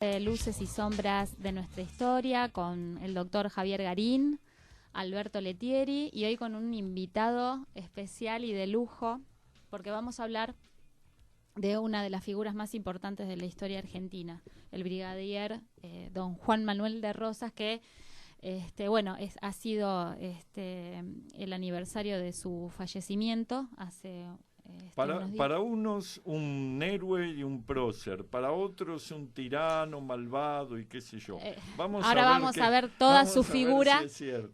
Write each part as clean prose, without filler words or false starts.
Luces y sombras de nuestra historia con el doctor Javier Garín, Alberto Letieri, y hoy con un invitado especial y de lujo, porque vamos a hablar de una de las figuras más importantes de la historia argentina, el brigadier don Juan Manuel de Rosas, que ha sido el aniversario de su fallecimiento hace para unos un héroe y un prócer, para otros un tirano malvado y qué sé yo. Vamos a ver toda su figura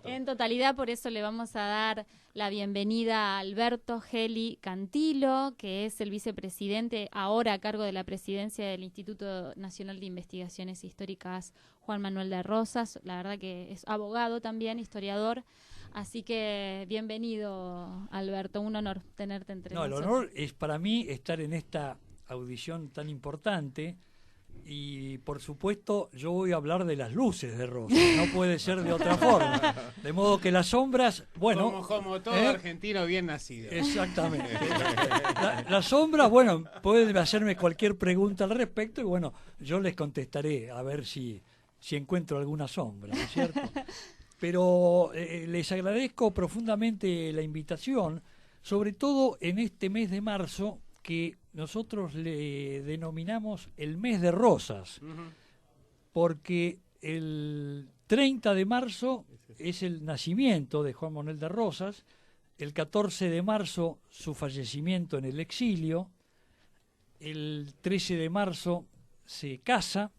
en totalidad, por eso le vamos a dar la bienvenida a Alberto Geli Cantilo, que es el vicepresidente ahora a cargo de la presidencia del Instituto Nacional de Investigaciones Históricas Juan Manuel de Rosas. La verdad que es abogado también, historiador. Así que bienvenido, Alberto, un honor tenerte entre nosotros. El honor es para mí estar en esta audición tan importante y, por supuesto, yo voy a hablar de las luces de Rosas, no puede ser de otra forma. De modo que las sombras, bueno... Como todo argentino bien nacido. Exactamente. Las sombras, bueno, pueden hacerme cualquier pregunta al respecto y, bueno, yo les contestaré a ver si encuentro alguna sombra, ¿no es cierto? Pero les agradezco profundamente la invitación, sobre todo en este mes de marzo que nosotros le denominamos el mes de Rosas, porque el 30 de marzo es el nacimiento de Juan Manuel de Rosas, el 14 de marzo su fallecimiento en el exilio, el 13 de marzo se casa.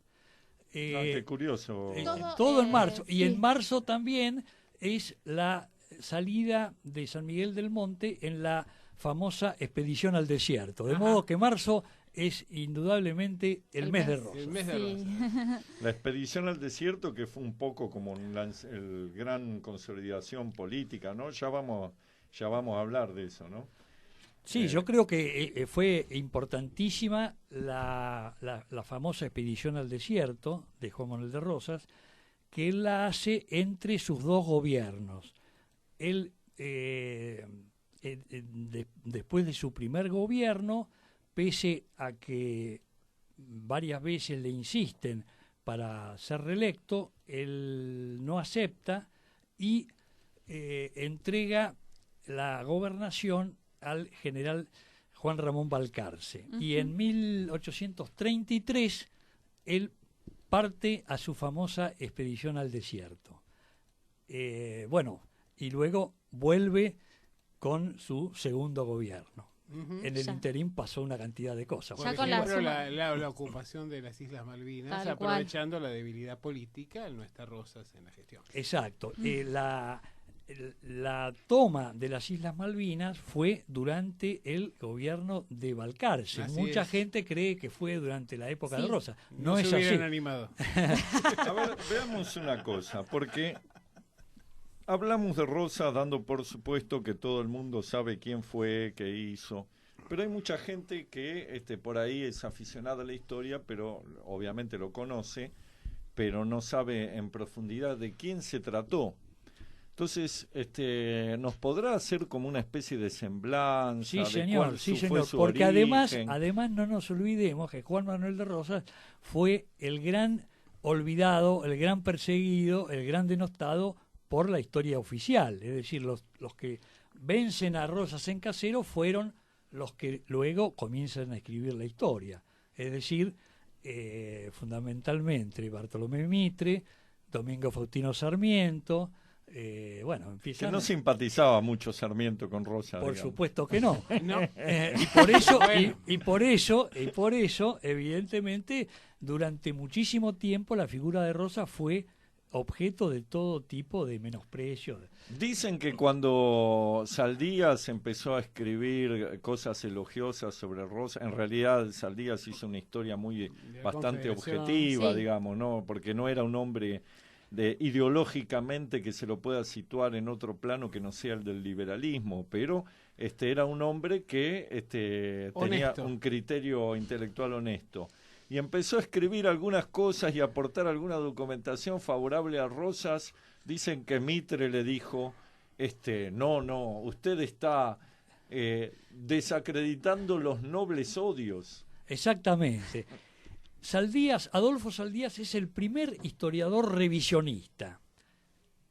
Qué curioso. Todo en marzo. Sí. Y en marzo también es la salida de San Miguel del Monte en la famosa expedición al desierto. De modo que marzo es indudablemente el mes de Rosas. El mes de Rosas. La expedición al desierto, que fue un poco como el gran consolidación política, ¿no? Ya vamos a hablar de eso, ¿no? Sí, yo creo que fue importantísima la famosa expedición al desierto de Juan Manuel de Rosas, que él la hace entre sus dos gobiernos. Él, después de su primer gobierno, pese a que varias veces le insisten para ser reelecto, él no acepta y entrega la gobernación al general Juan Ramón Balcarce. Y en 1833 él parte a su famosa expedición al desierto. Y luego vuelve con su segundo gobierno. En el interín pasó una cantidad de cosas. Por ejemplo, la ocupación de las Islas Malvinas, aprovechando la debilidad política, él no está Rosas en la gestión. Exacto. La toma de las Islas Malvinas fue durante el gobierno de Balcarce. Mucha gente cree que fue durante la época de Rosas. No es así. Animado. A ver, veamos una cosa, porque hablamos de Rosas dando por supuesto que todo el mundo sabe quién fue, qué hizo, pero hay mucha gente que por ahí es aficionada a la historia, pero obviamente lo conoce, pero no sabe en profundidad de quién se trató. Entonces, ¿nos podrá hacer como una especie de semblanza? Sí, señor, porque además no nos olvidemos que Juan Manuel de Rosas fue el gran olvidado, el gran perseguido, el gran denostado por la historia oficial. Es decir, los que vencen a Rosas en Caseros fueron los que luego comienzan a escribir la historia. Es decir, fundamentalmente Bartolomé Mitre, Domingo Faustino Sarmiento. Que no simpatizaba mucho Sarmiento con Rosas. Por digamos. supuesto que no. No. Y por eso, evidentemente, durante muchísimo tiempo la figura de Rosas fue objeto de todo tipo de menosprecio. Dicen que cuando Saldías empezó a escribir cosas elogiosas sobre Rosas, en realidad Saldías hizo una historia bastante objetiva, digamos, ¿no? Porque no era un hombre ideológicamente que se lo pueda situar en otro plano que no sea el del liberalismo, pero era un hombre que tenía un criterio intelectual honesto. Y empezó a escribir algunas cosas y a aportar alguna documentación favorable a Rosas. Dicen que Mitre le dijo, no, usted está desacreditando los nobles odios. Exactamente. Adolfo Saldías es el primer historiador revisionista.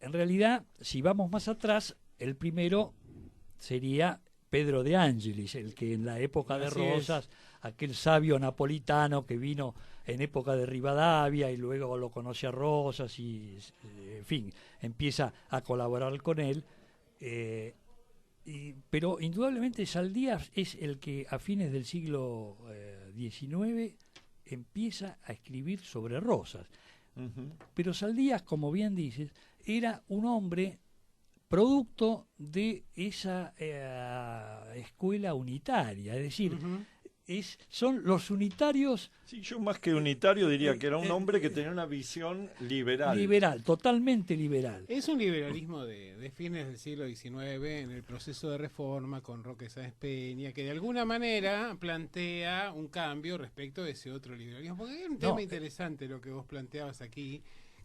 En realidad, si vamos más atrás, el primero sería Pedro de Angelis, el que en la época de Rosas, aquel sabio napolitano que vino en época de Rivadavia y luego lo conoce a Rosas y, en fin, empieza a colaborar con él. Pero indudablemente Saldías es el que a fines del siglo XIX empieza a escribir sobre Rosas. Pero Saldías, como bien dices, era un hombre producto de esa escuela unitaria, es decir, son los unitarios. Sí, yo más que unitario diría que era un hombre que tenía una visión liberal. Liberal, totalmente liberal. Es un liberalismo de fines del siglo XIX, en el proceso de reforma con Roque Sáenz Peña, que de alguna manera plantea un cambio respecto de ese otro liberalismo. Porque hay un tema interesante lo que vos planteabas aquí,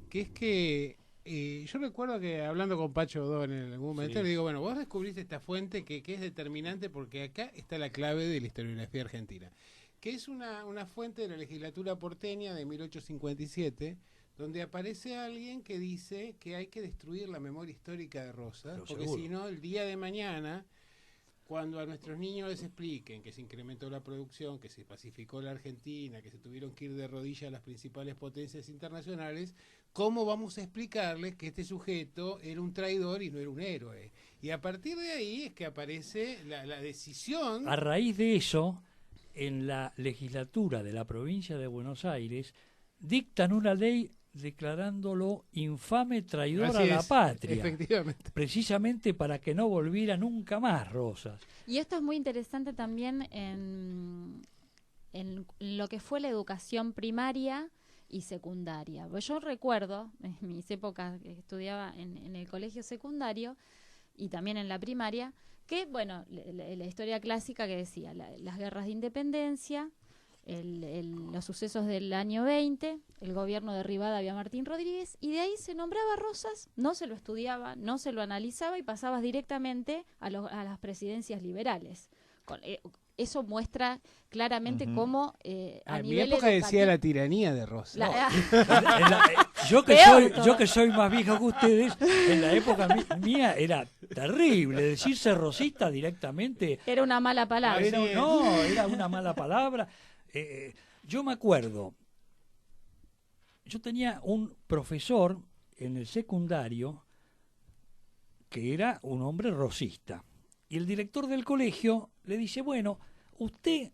que es que yo recuerdo que hablando con Pacho O'Donnell en algún momento, le digo, bueno, vos descubriste esta fuente que es determinante porque acá está la clave de la historiografía argentina, que es una fuente de la legislatura porteña de 1857, donde aparece alguien que dice que hay que destruir la memoria histórica de Rosas, porque si no, el día de mañana, cuando a nuestros niños les expliquen que se incrementó la producción, que se pacificó la Argentina, que se tuvieron que ir de rodillas a las principales potencias internacionales, ¿cómo vamos a explicarles que este sujeto era un traidor y no era un héroe? Y a partir de ahí es que aparece la decisión. A raíz de eso, en la legislatura de la provincia de Buenos Aires, dictan una ley declarándolo infame traidor a la patria, efectivamente, precisamente para que no volviera nunca más Rosas. Y esto es muy interesante también en lo que fue la educación primaria y secundaria. Pues yo recuerdo, en mis épocas que estudiaba en el colegio secundario y también en la primaria, que, bueno, la historia clásica que decía, las guerras de independencia, los sucesos del año 20, el gobierno de Rivadavia Martín Rodríguez, y de ahí se nombraba Rosas, no se lo estudiaba, no se lo analizaba y pasabas directamente a las presidencias liberales. Eso muestra claramente cómo a mi nivel época educativo, decía la tiranía de Rosas. Yo que soy más viejo que ustedes, en la época mía era terrible. Decirse rosista directamente era una mala palabra. Era una mala palabra. Yo me acuerdo, yo tenía un profesor en el secundario que era un hombre rosista. Y el director del colegio le dice, bueno, usted,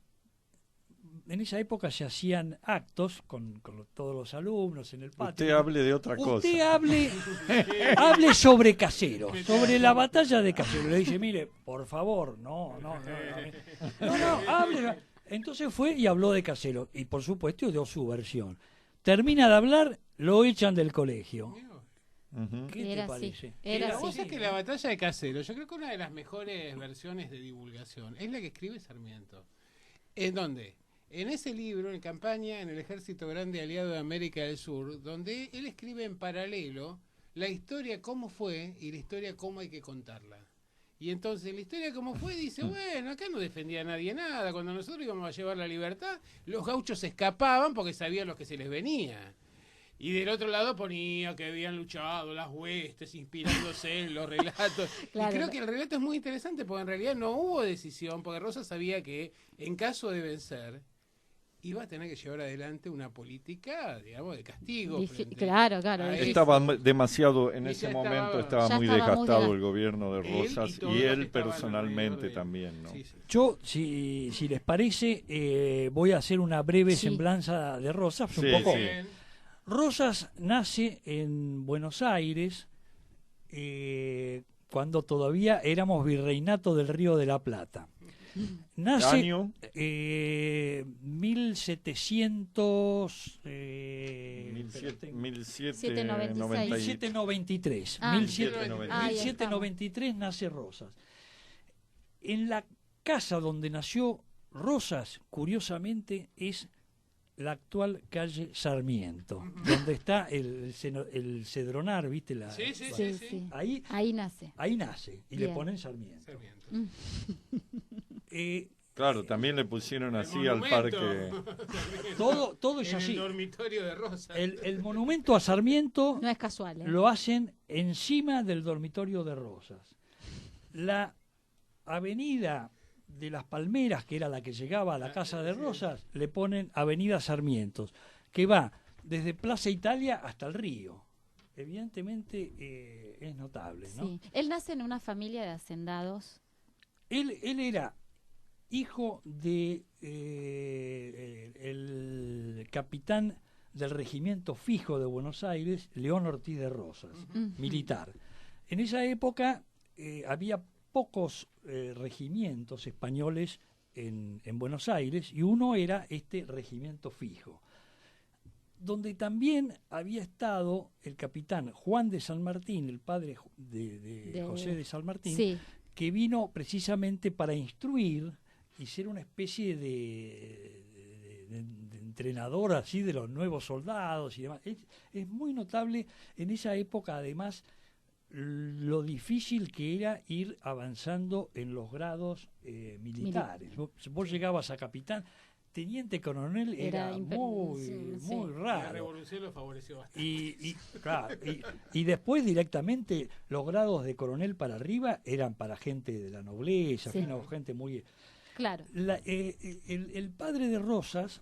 en esa época se hacían actos con todos los alumnos en el patio. Usted hable de otra cosa. Usted hable sobre Caseros, sobre la batalla de Caseros. Le dice, mire, por favor, no, hable. Entonces fue y habló de Caseros. Y por supuesto dio su versión. Termina de hablar, lo echan del colegio. ¿Qué te parece? Vos sabés que la batalla de Caseros, yo creo que una de las mejores versiones de divulgación es la que escribe Sarmiento. ¿En dónde? En ese libro, en campaña en el Ejército Grande Aliado de América del Sur, donde él escribe en paralelo la historia cómo fue y la historia cómo hay que contarla. Y entonces la historia cómo fue dice, bueno, acá no defendía a nadie nada, cuando nosotros íbamos a llevar la libertad, los gauchos se escapaban porque sabían lo que se les venía. Y del otro lado ponía que habían luchado las huestes, inspirándose en los relatos. Claro. Y creo que el relato es muy interesante porque en realidad no hubo decisión, porque Rosas sabía que en caso de vencer iba a tener que llevar adelante una política, digamos, de castigo. Claro. Estaba demasiado, en ese momento estaba muy desgastado el gobierno de Rosas y él personalmente también, ¿no? Sí. Yo, si les parece, voy a hacer una breve semblanza de Rosas, un poco. Sí. Rosas nace en Buenos Aires cuando todavía éramos virreinato del Río de la Plata. Nace 1793. 1793 nace Rosas. En la casa donde nació Rosas, curiosamente, es la actual calle Sarmiento, donde está el Cedronar, ¿viste? Sí. Ahí nace. Ahí nace, y bien. Le ponen Sarmiento. Claro, también le pusieron así al monumento. parque. Todo es En así. el dormitorio de Rosas. El monumento a Sarmiento No es casual, ¿eh? lo hacen encima del dormitorio de Rosas. La avenida de las Palmeras, que era la que llegaba a la casa de Rosas, le ponen Avenida Sarmientos, que va desde Plaza Italia hasta el río. Evidentemente es notable, ¿no? Sí. Él nace en una familia de hacendados. Él era hijo de el capitán del regimiento fijo de Buenos Aires, León Ortiz de Rosas, militar. En esa época había pocos regimientos españoles en Buenos Aires, y uno era este regimiento fijo, donde también había estado el capitán Juan de San Martín, el padre de José de San Martín, Sí. que vino precisamente para instruir y ser una especie de entrenador así de los nuevos soldados y demás. Es muy notable en esa época, además, lo difícil que era ir avanzando en los grados militares. Vos llegabas a capitán, teniente coronel, era muy La raro. revolución lo favoreció bastante. Y después directamente los grados de coronel para arriba eran para gente de la nobleza, Sí. gente muy... Claro. El padre de Rosas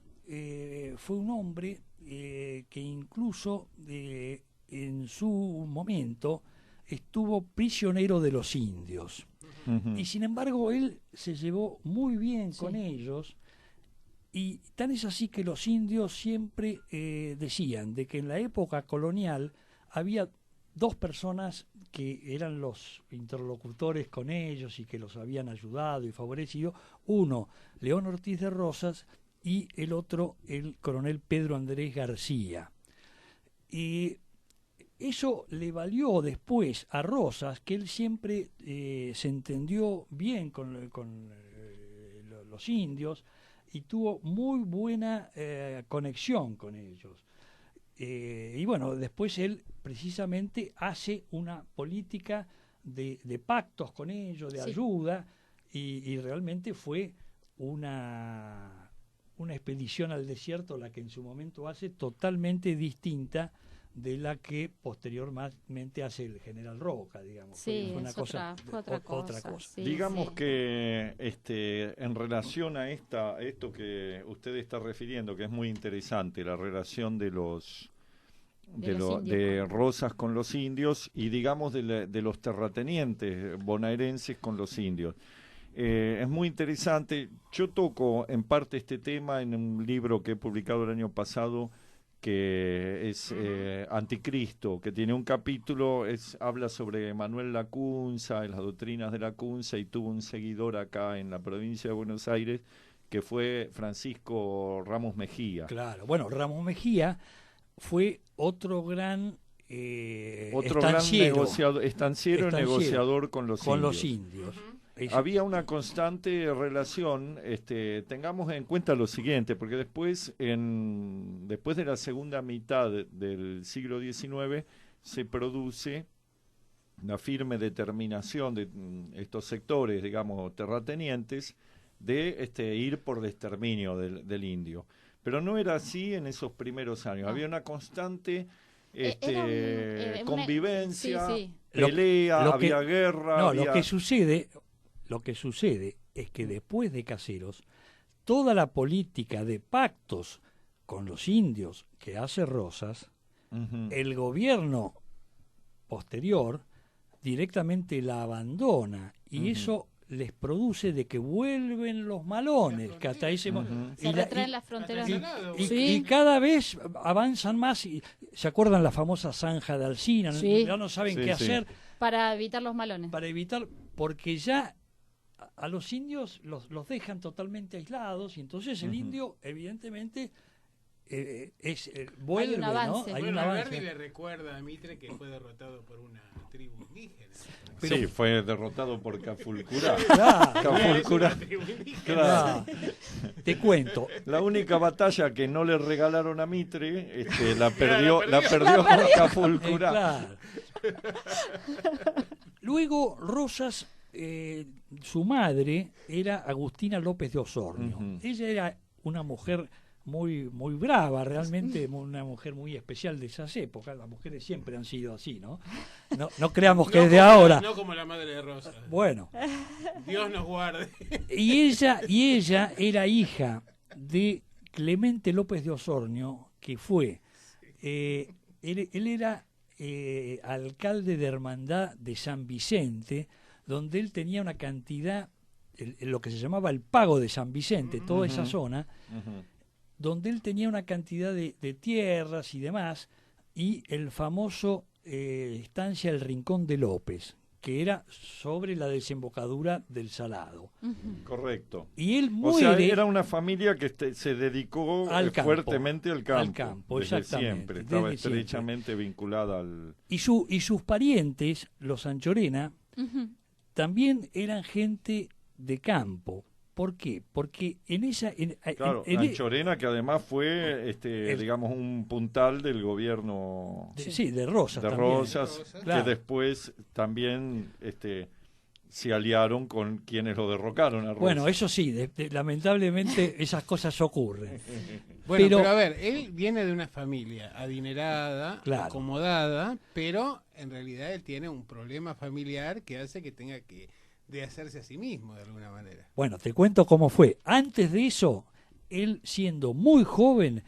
fue un hombre que incluso en su momento estuvo prisionero de los indios. Ujú. Y sin embargo él se llevó muy bien Sí. con ellos, y tan es así que los indios siempre decían de que en la época colonial había dos personas que eran los interlocutores con ellos y que los habían ayudado y favorecido. Uno, León Ortiz de Rosas, y el otro, el coronel Pedro Andrés García. Y eso le valió después a Rosas, que él siempre se entendió bien con los indios y tuvo muy buena conexión con ellos. Y bueno, después él precisamente hace una política de pactos con ellos, de Sí. ayuda, y realmente fue una expedición al desierto la que en su momento hace, totalmente distinta de la que posteriormente hace el general Roca, digamos. Sí, fue una es cosa, fue otra cosa. Sí, Digamos sí. que en relación a esto que usted está refiriendo, que es muy interesante, la relación de de Rosas con los indios y digamos de los terratenientes bonaerenses con los indios. Es muy interesante. Yo toco en parte este tema en un libro que he publicado el año pasado, que es Anticristo, que tiene un capítulo, habla sobre Manuel Lacunza, las doctrinas de Lacunza, y tuvo un seguidor acá en la provincia de Buenos Aires, que fue Francisco Ramos Mejía. Claro, bueno, Ramos Mejía fue otro gran estanciero, negociador con los indios. Había una constante relación. Tengamos en cuenta lo siguiente, porque después de la segunda mitad del siglo XIX se produce una firme determinación de estos sectores, digamos, terratenientes, de ir por el exterminio del indio. Pero no era así en esos primeros años. No. Había una constante Sí, convivencia, sí. pelea, había No, guerra. lo que sucede es que después de Caseros, toda la política de pactos con los indios que hace Rosas, el gobierno posterior directamente la abandona, y eso les produce de que vuelven los malones, que hasta ese Se retraen las fronteras. y cada vez avanzan más. Y ¿se acuerdan la famosa zanja de Alsina? Sí. Ya no saben qué Sí. hacer Para evitar los malones. para evitar, porque ya a los indios los dejan totalmente aislados, y entonces el indio evidentemente vuelve, Hay un avance. ¿no? Hay un Bueno, avance. Alberti le recuerda a Mitre que fue derrotado por una tribu indígena. Pero- sí, fue derrotado por Cafulcurá. Claro, Cafulcurá. Es una tribu indígena. Claro. te cuento. La única batalla que no le regalaron a Mitre, la perdió con Cafulcurá. Claro. Luego Rosas su madre era Agustina López de Osornio. Ella era una mujer muy brava, realmente una mujer muy especial de esas épocas. Las mujeres siempre han sido así, ¿no? No creamos que es de ahora. No como la madre de Rosa. Bueno. Dios nos guarde. Y ella era hija de Clemente López de Osornio, que fue, él era alcalde de Hermandad de San Vicente, donde él tenía una cantidad, lo que se llamaba el Pago de San Vicente, toda esa zona, donde él tenía una cantidad de tierras y demás, y el famoso estancia El Rincón de López, que era sobre la desembocadura del Salado. Correcto. Y él muere... O sea, era una familia que se dedicó fuertemente al campo. Al campo, desde exactamente. Siempre, estaba estrechamente vinculada al... Y sus parientes, los Anchorena, también eran gente de campo. ¿Por qué? Porque en esa... Claro, Anchorena, que además fue, digamos, un puntal del gobierno... de Rosas. De también. Rosas, Claro. que después también se aliaron con quienes lo derrocaron a Rosas. Bueno, eso sí, lamentablemente esas cosas ocurren. Bueno, pero a ver, él viene de una familia adinerada, Claro. acomodada, pero en realidad él tiene un problema familiar que hace que tenga que de hacerse a sí mismo de alguna manera. Bueno, te cuento cómo fue. Antes de eso, él siendo muy joven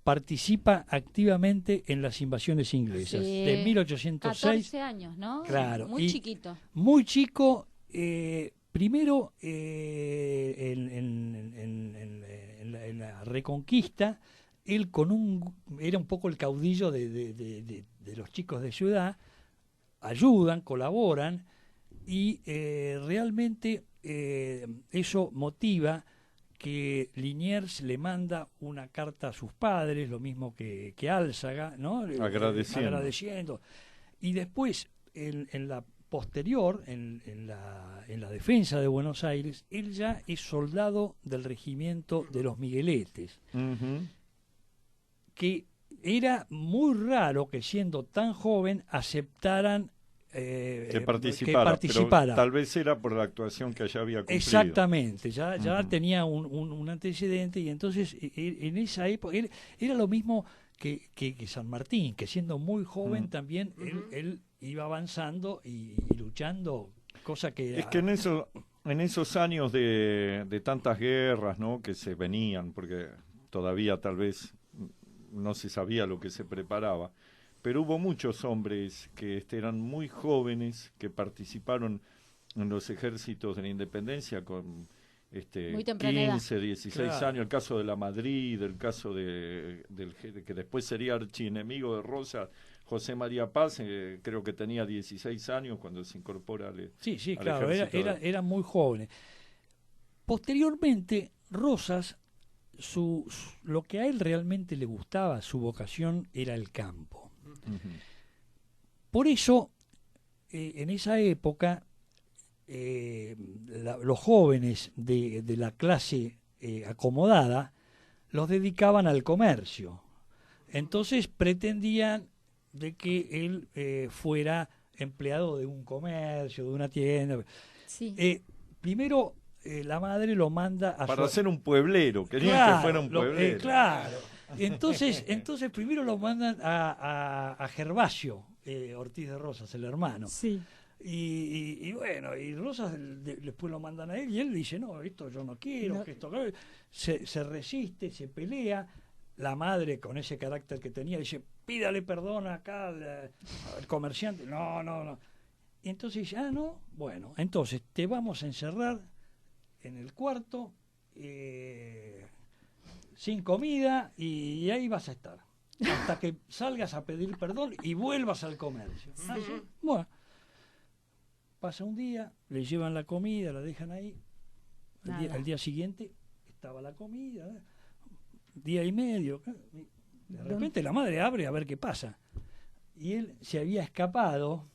participa activamente en las invasiones inglesas. Sí. De 1806. 14 años, ¿no? Claro. Muy chiquito. Muy chico, primero en la Reconquista, él era un poco el caudillo de los chicos de ciudad, ayudan, colaboran, y realmente eso motiva que Liniers le manda una carta a sus padres, lo mismo que Álzaga, ¿no? Agradeciendo. Y después, en la posterior, en la defensa de Buenos Aires, él ya es soldado del regimiento de los Migueletes, que era muy raro que siendo tan joven aceptaran que participara, pero tal vez era por la actuación que ya había cumplido. Exactamente, ya tenía un antecedente, y entonces en esa época era lo mismo que San Martín, que siendo muy joven también él iba avanzando y luchando, cosa que... Es que en esos años de tantas guerras, ¿no?, que se venían, porque todavía tal vez no se sabía lo que se preparaba, pero hubo muchos hombres que eran muy jóvenes, que participaron en los ejércitos de la independencia con 15, 16 años, el caso de la Madrid, el caso del que después sería archienemigo de Rosa, José María Paz, creo que tenía 16 años cuando se incorpora al claro, eran muy jóvenes. Posteriormente, Rosas, lo que a él realmente le gustaba, su vocación, era el campo. Por eso, en esa época, los jóvenes de la clase acomodada los dedicaban al comercio. Entonces pretendían de que él fuera empleado de un comercio, de una tienda. Sí. Primero, la madre lo manda a... Para ser un pueblero, querían que fuera un pueblero. Claro. Entonces primero lo mandan a Gervasio Ortiz de Rosas, el hermano. Sí. Y bueno, y Rosas después lo mandan a él, y él dice, no, esto yo no quiero, que esto... Se resiste, se pelea. La madre, con ese carácter que tenía, dice, pídale perdón acá al comerciante. No. Y entonces dice, no, bueno, entonces te vamos a encerrar en el cuarto, sin comida, y ahí vas a estar hasta que salgas a pedir perdón y vuelvas al comercio. ¿Sí? Bueno, pasa un día, le llevan la comida, la dejan ahí, al día siguiente estaba la comida, día y medio, de repente la madre abre a ver qué pasa, y él se había escapado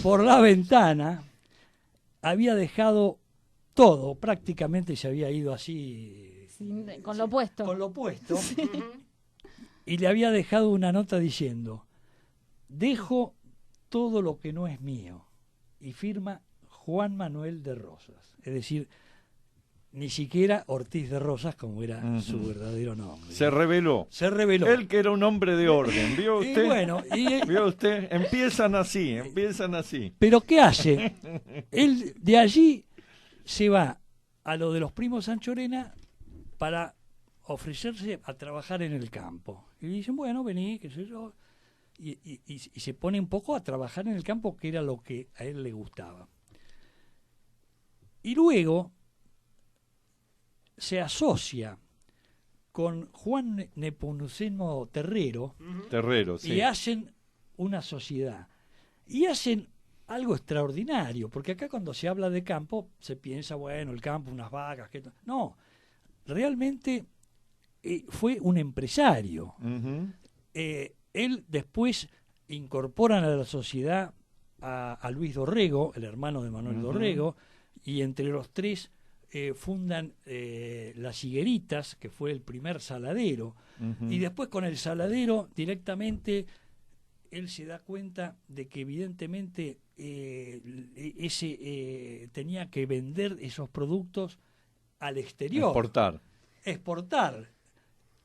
por la ventana, había dejado todo, prácticamente se había ido así... Con lo opuesto. Con lo opuesto. Sí. Y le había dejado una nota diciendo, dejo todo lo que no es mío. Y firma Juan Manuel de Rosas. Es decir, ni siquiera Ortiz de Rosas, como era su verdadero nombre. Se reveló. Se reveló. Él que era un hombre de orden, ¿vio usted? Y bueno, ¿Vio usted? Empiezan así. Pero ¿qué hace? Él de allí se va a lo de los primos Anchorena para ofrecerse a trabajar en el campo. Y dicen, bueno, vení, qué sé yo. Y se pone un poco a trabajar en el campo, que era lo que a él le gustaba. Y luego se asocia con Juan Nepomuceno Terrero, Sí. y hacen una sociedad. Y hacen algo extraordinario, porque acá cuando se habla de campo, se piensa, bueno, el campo, unas vacas, que no, realmente fue un empresario. Él después incorporan a la sociedad a Luis Dorrego, el hermano de Manuel Dorrego, y entre los tres fundan Las Higueritas, que fue el primer saladero, y después con el saladero directamente él se da cuenta de que evidentemente tenía que vender esos productos al exterior. Exportar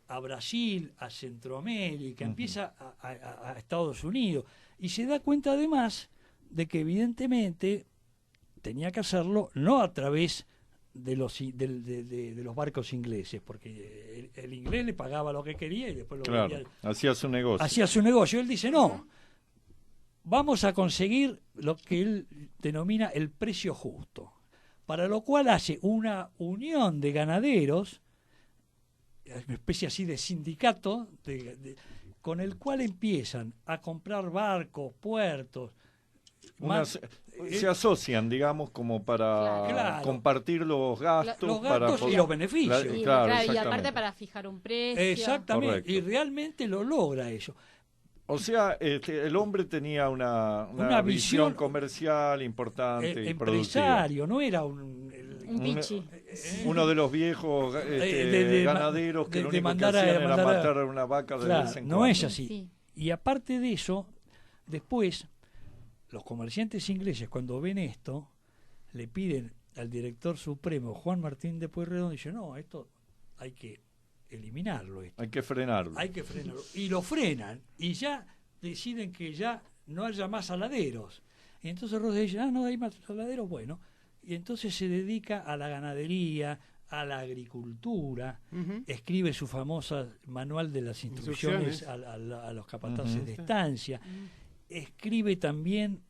a Brasil, a Centroamérica, empieza a Estados Unidos, y se da cuenta además de que evidentemente tenía que hacerlo no a través de los barcos ingleses, porque el inglés le pagaba lo que quería y después lo vendía. Hacía su negocio. Él dice, no, vamos a conseguir lo que él denomina el precio justo, para lo cual hace una unión de ganaderos, una especie así de sindicato, con el cual empiezan a comprar barcos, puertos. Se asocian, digamos, como para compartir los gastos, y los beneficios. Y aparte para fijar un precio. Exactamente, Correcto. y realmente lo logra eso. O sea, el hombre tenía una visión comercial importante y empresario, productiva. no era un pichi. Uno de los viejos ganaderos que lo único que hacían era matar a una vaca de vez en cuando. No es así. Sí. Y aparte de eso, después los comerciantes ingleses, cuando ven esto, le piden al director supremo, Juan Martín de Pueyrredón, y dice, no, esto hay que eliminarlo. Hay que frenarlo. Y lo frenan, y ya deciden que ya no haya más saladeros. Y entonces Rosas dice, no hay más saladeros, bueno. Y entonces se dedica a la ganadería, a la agricultura, escribe su famosa manual de las instrucciones a los capataces de estancia. Escribe también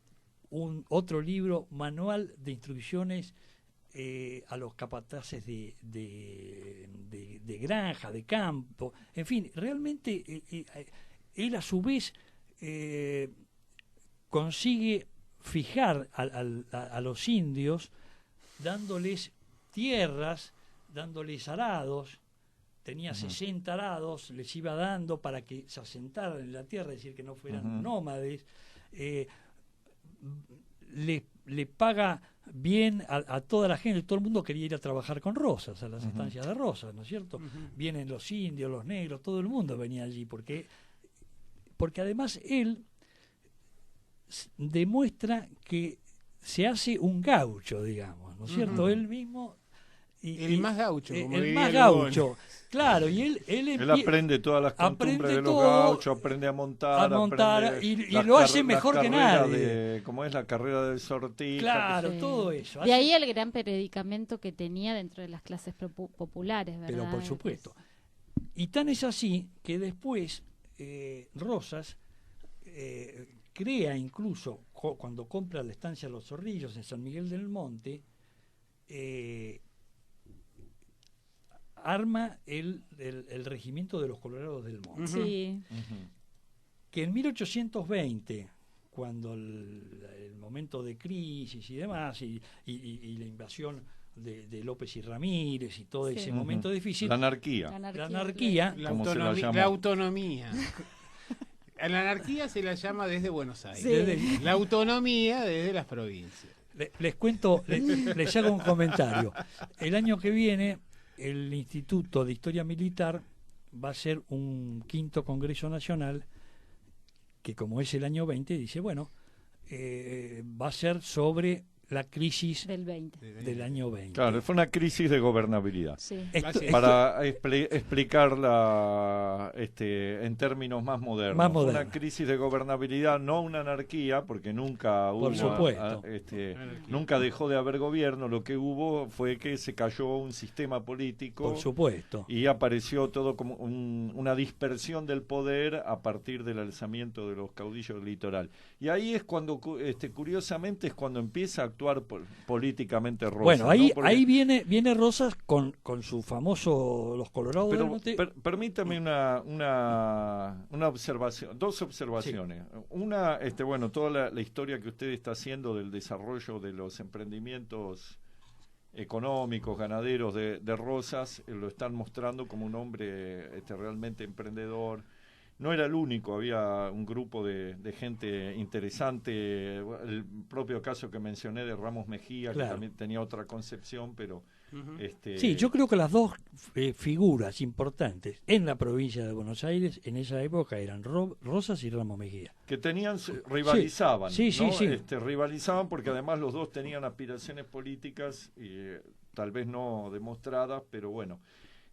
otro libro, manual de instrucciones a los capataces de granja, de campo, en fin, realmente él a su vez consigue fijar a los indios, dándoles tierras, dándoles arados. Tenía 60 arados, les iba dando para que se asentaran en la tierra, es decir, que no fueran nómades. Le paga bien a toda la gente, todo el mundo quería ir a trabajar con Rosas, a las estancias de Rosas, ¿no es cierto? Vienen los indios, los negros, todo el mundo venía allí, porque además él demuestra que se hace un gaucho, digamos, ¿no es cierto? Él mismo... El más gaucho, como el diría más gaucho, claro, y él aprende todas las costumbres de los gauchos, aprende a montar y lo hace mejor que nadie. ¿Cómo es la carrera del sortija? Claro, todo eso. De ahí el gran predicamento que tenía dentro de las clases populares, ¿verdad? Pero por supuesto. Y tan es así que después Rosas crea incluso, cuando compra la estancia Los Zorrillos en San Miguel del Monte, arma el regimiento de los Colorados del Monte. Sí. Que en 1820, cuando el momento de crisis y demás, y la invasión de López y Ramírez y todo ese momento difícil, la anarquía, la autonomía. A la anarquía se la llama desde Buenos Aires. Sí. La autonomía desde las provincias. Les cuento, les hago un comentario. El año que viene el Instituto de Historia Militar va a hacer un 5º Congreso Nacional que, como es el año 20, dice, bueno, va a ser sobre la crisis Del 20. del año 20. Claro, fue una crisis de gobernabilidad. Sí. Para explicarla en términos más modernos. Fue una crisis de gobernabilidad, no una anarquía, porque nunca hubo, por supuesto. nunca dejó de haber gobierno. Lo que hubo fue que se cayó un sistema político. Por supuesto. Y apareció todo como una dispersión del poder a partir del alzamiento de los caudillos del litoral. Y ahí es cuando, curiosamente, es cuando empieza a actuar políticamente Rosas. Bueno, ahí, ¿no? Porque, ahí viene Rosas con su famoso Los Colorados del Norte. Permítame una observación, dos observaciones. Sí. Una, toda la historia que usted está haciendo del desarrollo de los emprendimientos económicos, ganaderos de Rosas, lo están mostrando como un hombre realmente emprendedor. No era el único, había un grupo de gente interesante, el propio caso que mencioné de Ramos Mejía, claro, que también tenía otra concepción, pero... Sí, yo creo que las dos figuras importantes en la provincia de Buenos Aires en esa época eran Rosas y Ramos Mejía. Que rivalizaban, sí, ¿no? Sí. Rivalizaban porque además los dos tenían aspiraciones políticas, tal vez no demostradas, pero bueno.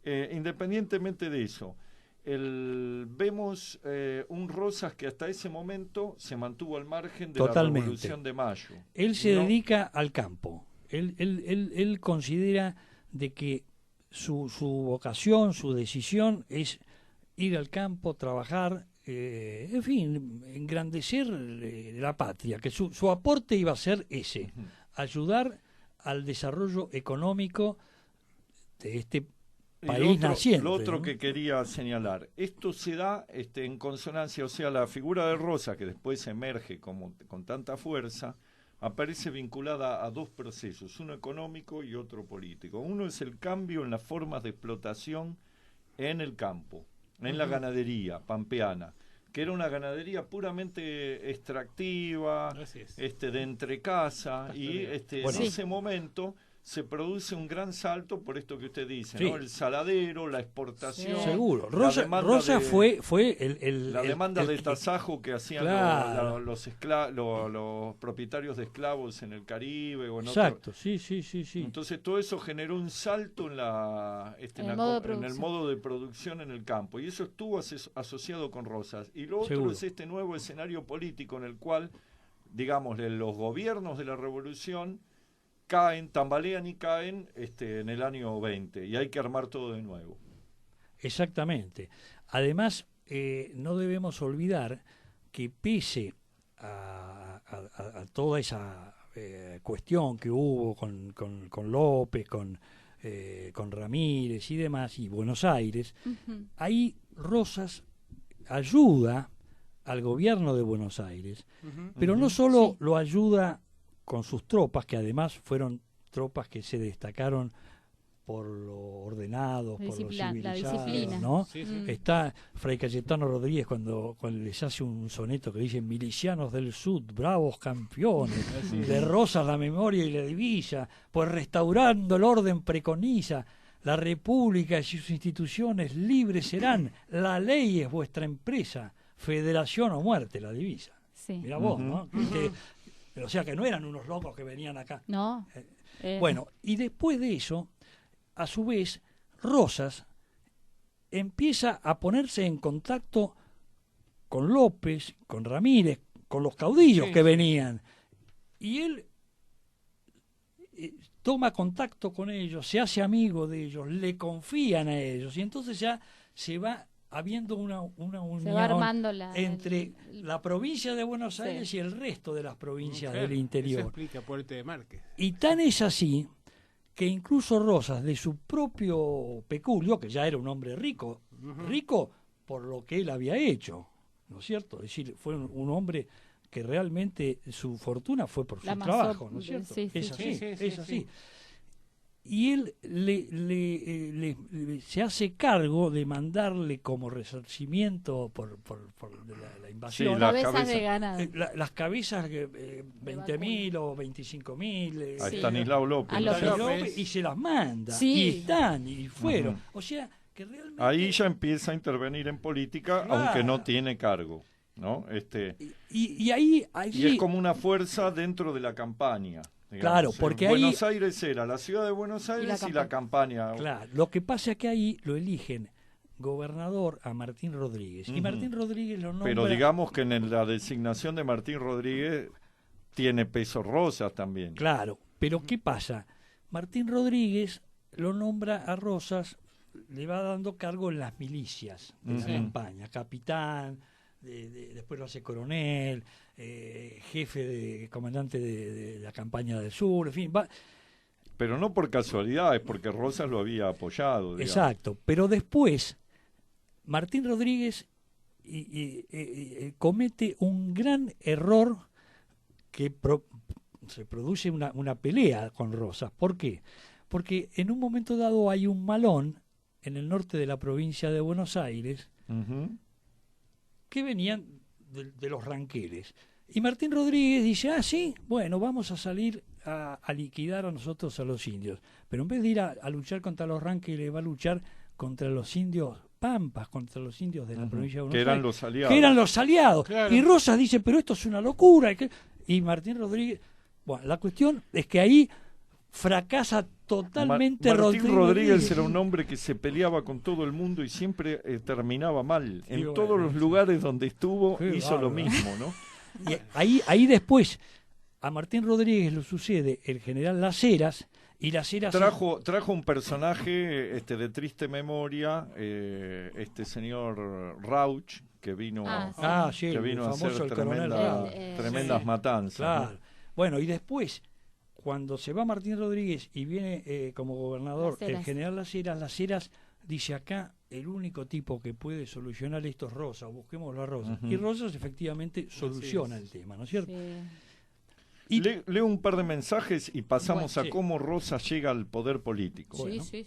Independientemente de eso, vemos un Rosas que hasta ese momento se mantuvo al margen de la Revolución de Mayo. Él se dedica al campo. Él considera de que su vocación, su decisión es ir al campo, trabajar, en fin, engrandecer la patria, que su aporte iba a ser ese, ayudar al desarrollo económico de este país naciente. Lo otro, ¿no?, que quería señalar, esto se da en consonancia, o sea, la figura de Rosas, que después emerge con tanta fuerza, aparece vinculada a dos procesos, uno económico y otro político. Uno es el cambio en las formas de explotación en el campo, en la ganadería pampeana, que era una ganadería puramente extractiva, de entrecasa, y en ese momento se produce un gran salto por esto que usted dice, ¿no? El saladero, la exportación. Sí. Seguro. Rosa fue la demanda de tasajo que hacían, claro, los propietarios de esclavos en el Caribe. O en exacto, sí. Entonces todo eso generó un salto en el modo de producción en el campo, y eso estuvo asociado con Rosas. Y lo otro es este nuevo escenario político en el cual, digamos, los gobiernos de la revolución tambalean en el año 20, y hay que armar todo de nuevo. Exactamente. Además, no debemos olvidar que pese a toda esa cuestión que hubo con López, con Ramírez y demás, y Buenos Aires, ahí Rosas ayuda al gobierno de Buenos Aires, pero no solo lo ayuda con sus tropas, que además fueron tropas que se destacaron por lo ordenados, por lo civilizados, la disciplina, ¿no? Está Fray Cayetano Rodríguez cuando les hace un soneto que dice: milicianos del Sud, bravos campeones, de Rosas la memoria y la divisa, pues restaurando el orden preconiza, la república y sus instituciones libres serán, la ley es vuestra empresa, federación o muerte la divisa. Mirá vos, ¿no? O sea, que no eran unos locos que venían acá. No. Bueno, y después de eso, a su vez, Rosas empieza a ponerse en contacto con López, con Ramírez, con los caudillos que venían. Y él toma contacto con ellos, se hace amigo de ellos, le confían a ellos, y entonces ya se va habiendo una unión, se va armando entre la provincia de Buenos Aires y el resto de las provincias del interior. Eso explica Puerto de Márquez. Y tan es así que incluso Rosas, de su propio peculio, que ya era un hombre rico, rico por lo que él había hecho, ¿no es cierto? Es decir, fue un hombre que realmente su fortuna fue por su trabajo, ¿no es cierto? Es así. Y él se hace cargo de mandarle como resarcimiento por la invasión. Sí, cabezas de ganado. Las cabezas, 20.000 o 25.000. A Estanislao López, y se las manda. Y están, y fueron. O sea, que realmente... Ahí ya empieza a intervenir en política, aunque no tiene cargo, ¿no? Y ahí... Y es como una fuerza dentro de la campaña. Claro, porque ahí... Buenos Aires era la ciudad de Buenos Aires y la campaña. Claro, lo que pasa es que ahí lo eligen gobernador a Martín Rodríguez. Y Martín Rodríguez lo nombra... Pero digamos que en la designación de Martín Rodríguez tiene peso Rosas también. Claro, pero ¿qué pasa? Martín Rodríguez lo nombra a Rosas, le va dando cargo en las milicias de la campaña, capitán, después lo hace coronel, jefe comandante de la campaña del sur, en fin, va. Pero no por casualidad, es porque Rosas lo había apoyado. Digamos. Exacto, pero después Martín Rodríguez comete un gran error que se produce una pelea con Rosas. ¿Por qué? Porque en un momento dado hay un malón en el norte de la provincia de Buenos Aires que venían de los ranqueles. Y Martín Rodríguez dice, sí, bueno, vamos a salir a liquidar a nosotros a los indios. Pero en vez de ir a luchar contra los ranqueles, va a luchar contra los indios pampas, contra los indios de la provincia de Buenos Aires. Que eran los aliados. Que eran los aliados. Claro. Y Rosas dice, pero esto es una locura. Y Martín Rodríguez... Bueno, la cuestión es que ahí fracasa totalmente Martín Rodríguez era un hombre que se peleaba con todo el mundo y siempre terminaba mal. Sí, en todos los lugares donde estuvo hizo lo bárbaro. mismo, ¿no? Y ahí después a Martín Rodríguez lo sucede el general Las Heras, y Las Heras trajo un personaje de triste memoria, este señor Rauch, que vino, sí, que vino a hacer el coronel tremendas matanzas. Claro. ¿no? Bueno, y después, cuando se va Martín Rodríguez y viene como gobernador Las Heras. el general Las Heras dice acá, el único tipo que puede solucionar esto es Rosas, busquémoslo a Rosas. Y Rosas efectivamente soluciona el tema, ¿no es cierto? Sí. Y Leo un par de mensajes y pasamos Bueno, a cómo Rosas llega al poder político. Bueno. Sí.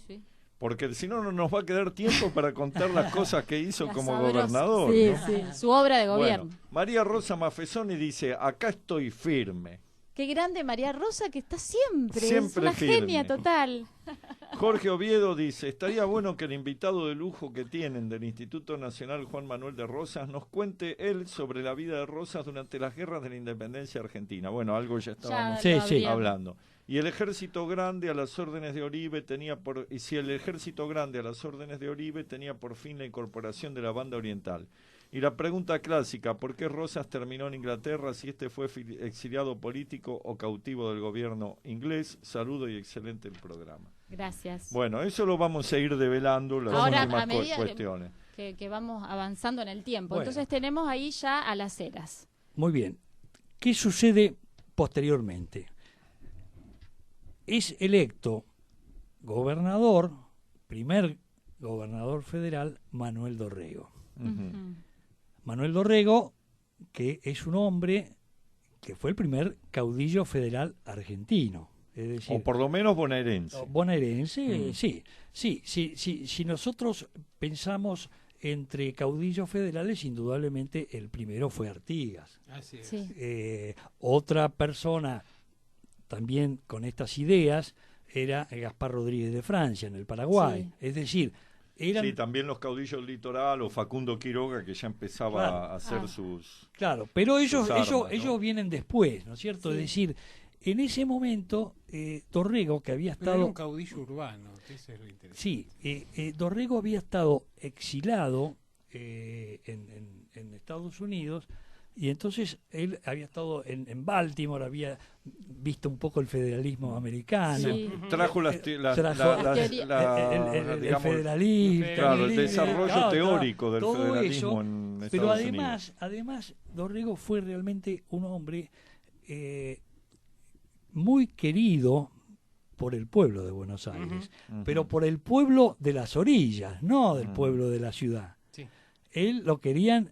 Porque si no, no nos va a quedar tiempo para contar las cosas que hizo Las como sabrosas. gobernador. Sí, ¿no? sí. Su obra de gobierno. Bueno, María Rosa Mafesoni dice, acá estoy firme. Qué grande María Rosa, que está siempre. Es Siempre una firme. genia total. Jorge Oviedo dice, estaría bueno que el invitado de lujo que tienen del Instituto Nacional Juan Manuel de Rosas nos cuente él sobre la vida de Rosas durante las guerras de la independencia argentina. Bueno, algo ya estábamos hablando. Y el ejército grande a las órdenes de Oribe si el ejército grande a las órdenes de Oribe tenía por fin la incorporación de la banda oriental. Y la pregunta clásica, ¿por qué Rosas terminó en Inglaterra si este fue exiliado político o cautivo del gobierno inglés? Saludo y excelente el programa. Gracias. Bueno, eso lo vamos a ir develando, las Ahora, últimas a medida cuestiones. que vamos avanzando en el tiempo. Bueno. Entonces tenemos ahí ya a Las Heras. muy bien. ¿Qué sucede posteriormente? Es electo gobernador, primer gobernador federal, Manuel Dorrego. Manuel Dorrego, que es un hombre que fue el primer caudillo federal argentino. Es decir, O por lo menos bonaerense. bonaerense, sí. Si nosotros pensamos entre caudillos federales, indudablemente el primero fue Artigas. Así es. Sí. Otra persona también con estas ideas era Gaspar Rodríguez de Francia, en el Paraguay. Sí. Es decir, eran... Sí, también los caudillos del litoral o Facundo Quiroga, que ya empezaba a hacer sus... Claro, pero ellos armas, ¿no? ellos vienen después, ¿no es cierto? Sí. Es decir, en ese momento, Dorrego, que había Pero era estado... un caudillo urbano, que eso es lo interesante. Sí, Dorrego había estado exilado en Estados Unidos, y entonces él había estado en Baltimore, había visto un poco el federalismo americano. Sí. Trajo el federalismo, claro, el desarrollo claro, teórico del todo federalismo eso, en Estados pero Unidos. además Dorrego fue realmente un hombre muy querido por el pueblo de Buenos Aires, pero por el pueblo de las orillas, no del pueblo de la ciudad. Sí. Él lo querían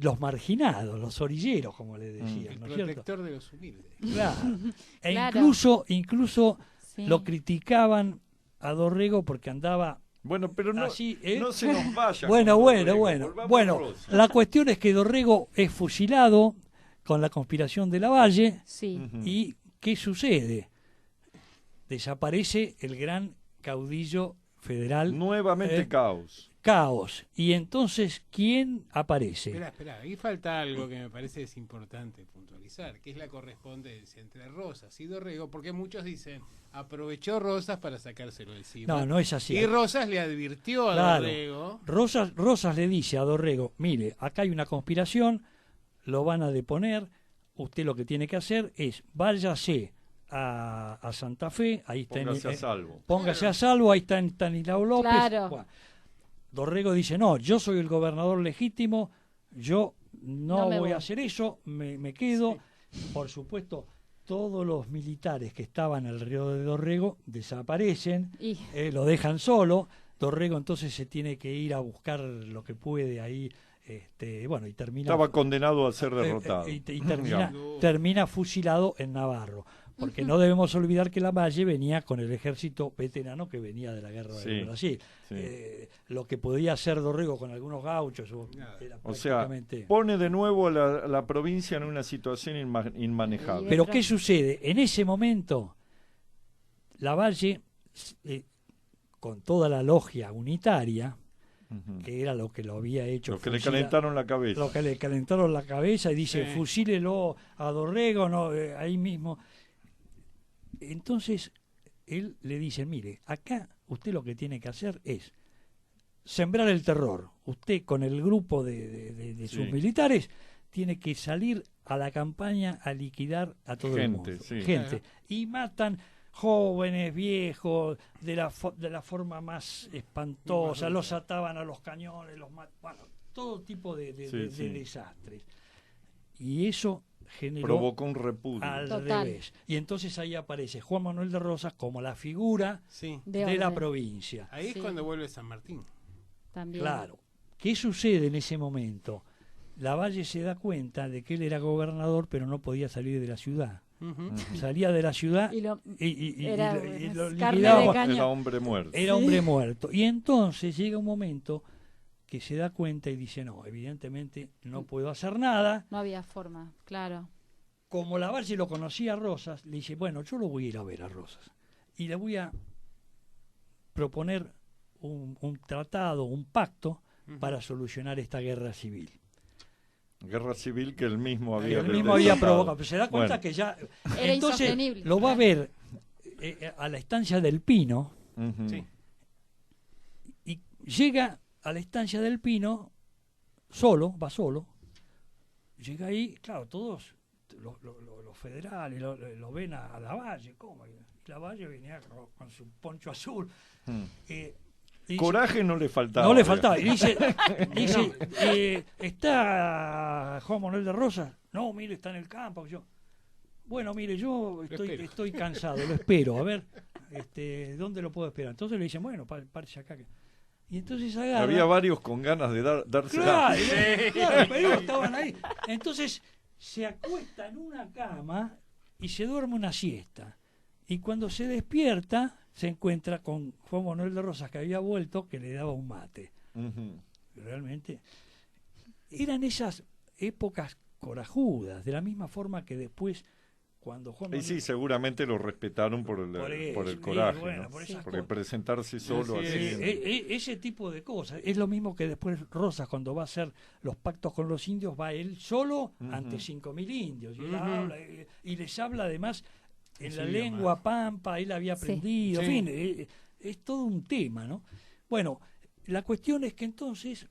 los marginados, los orilleros, como le decían, El ¿no es cierto? protector de los humildes. Claro. E Claro. incluso Sí. lo criticaban a Dorrego porque andaba Bueno, pero no, así, no se nos vaya. Bueno, con bueno, Dorrego, bueno. volvamos a Bueno, Rosas. la cuestión es que Dorrego es fusilado con la conspiración de Lavalle. Sí. ¿Y qué sucede? Desaparece el gran caudillo federal. Nuevamente caos. caos. Y entonces, ¿quién aparece? Espera, ahí falta algo que me parece es importante puntualizar, que es la correspondencia entre Rosas y Dorrego, porque muchos dicen, aprovechó Rosas para sacárselo encima. No, no es así. Y Rosas le advirtió a Claro. Dorrego. Rosas le dice a Dorrego, mire, acá hay una conspiración, lo van a deponer, usted lo que tiene que hacer es, váyase a Santa Fe, ahí está Póngase a salvo. Póngase a salvo, ahí está Estanislao López. Claro. Bueno, Dorrego dice, no, yo soy el gobernador legítimo, yo no me voy voy. a hacer eso, me quedo. Por supuesto, todos los militares que estaban alrededor de Dorrego desaparecen, Y lo dejan solo. Dorrego entonces se tiene que ir a buscar lo que puede ahí, bueno, y termina... Estaba condenado a ser derrotado. y Digamos. termina fusilado en Navarro. Porque no debemos olvidar que Lavalle venía con el ejército veterano que venía de la guerra Sí, de Brasil. sí. Lo que podía hacer Dorrego con algunos gauchos era O sea, prácticamente... pone de nuevo a la provincia en una situación inmanejable. Pero ¿qué sucede? En ese momento, Lavalle, con toda la logia unitaria, Ujú. que era lo que lo había hecho... Los que le fusila- calentaron la cabeza. Lo que le calentaron la cabeza y dice, Sí. fusílelo a Dorrego, no, ahí mismo. Entonces, él le dice, mire, acá usted lo que tiene que hacer es sembrar el terror. Usted con el grupo de Sí. sus militares tiene que salir a la campaña a liquidar a todo el Gente, mundo. sí. Gente. Claro. Y matan jóvenes, viejos, de la forma más espantosa, Más los ataban a los cañones, bueno, todo tipo de Sí, sí. desastres. Y eso generó Provocó un repudio. al Total. revés. Y entonces ahí aparece Juan Manuel de Rosas como la figura Sí. de la orden. provincia. Ahí es Sí. cuando vuelve San Martín. También. Claro. ¿Qué sucede en ese momento? Lavalle se da cuenta de que él era gobernador, pero no podía salir de la ciudad. Ujú. Ujú. Salía de la ciudad Y lo, y era lo carne liquidaba. de cañón. Era hombre muerto. Era hombre muerto. Y entonces llega un momento que se da cuenta y dice, no, evidentemente no puedo hacer nada. no había forma, claro. Como Lavalle lo conocía a Rosas, le dice, bueno, yo lo voy a ir a ver a Rosas. Y le voy a proponer un tratado, un pacto Ujú. para solucionar esta guerra civil. Guerra civil que él mismo Y había él mismo había desatado. provocado. Pero se da cuenta Bueno. que ya... Era entonces insostenible. lo va a ver a la estancia del Pino Ujú. Sí. y llega a la estancia del Pino solo, va solo. Llega ahí, claro, todos los federales lo ven a Lavalle. ¿Cómo? Y Lavalle venía con su poncho azul. Mm. Y dice- Coraje no le faltaba. no le faltaba. Y dice, ¿está Juan Manuel de Rosas? No, mire, está en el campo. Yo, bueno, mire, yo espero. estoy cansado, lo espero. A ver, ¿dónde lo puedo esperar? Entonces le dicen, bueno, párese acá. Y entonces agarra. Había varios con ganas de darse Claro, claro, pero estaban ahí. Entonces se acuesta en una cama y se duerme una siesta. Y cuando se despierta, se encuentra con Juan Manuel de Rosas, que había vuelto, que le daba un mate. Ujú. Realmente eran esas épocas corajudas, de la misma forma que después, cuando Juan Y Manuel... sí, seguramente lo respetaron por Por el eso, coraje. bueno, ¿no? por esas Porque cosas. presentarse solo Así así. es. Ese tipo de cosas. Es lo mismo que después Rosas, cuando va a hacer los pactos con los indios, va él solo Ujú. ante 5.000 indios. Y, él Ujú. habla, y les habla además en En la su lengua idioma. pampa, él había Sí. aprendido. Sí. En fin, es todo un tema, ¿no? Bueno, la cuestión es que entonces